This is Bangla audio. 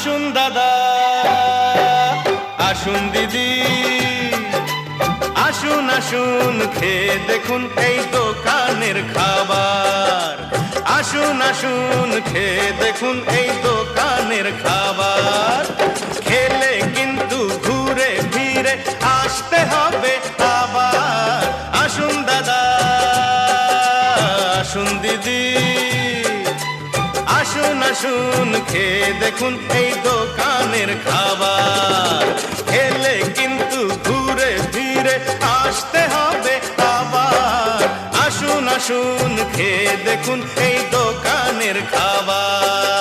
আসুন দাদা, আসুন দিদি, আসুন আসুন খেয়ে দেখুন এই দোকানের খাবার। আসুন আসুন খেয়ে দেখুন এই দোকানের খাবার। খেলে কিন্তু ঘুরে ফিরে আসতে হবে আবার। আসুন দাদা, আসুন দিদি, আসুন আসুন খেয়ে দেখুন এই দোকানের খাবার। খেলে কিন্তু ঘুরে ফিরে আসতে হবে আবার। আসুন আসুন খেয়ে দেখুন এই দোকানের খাবার।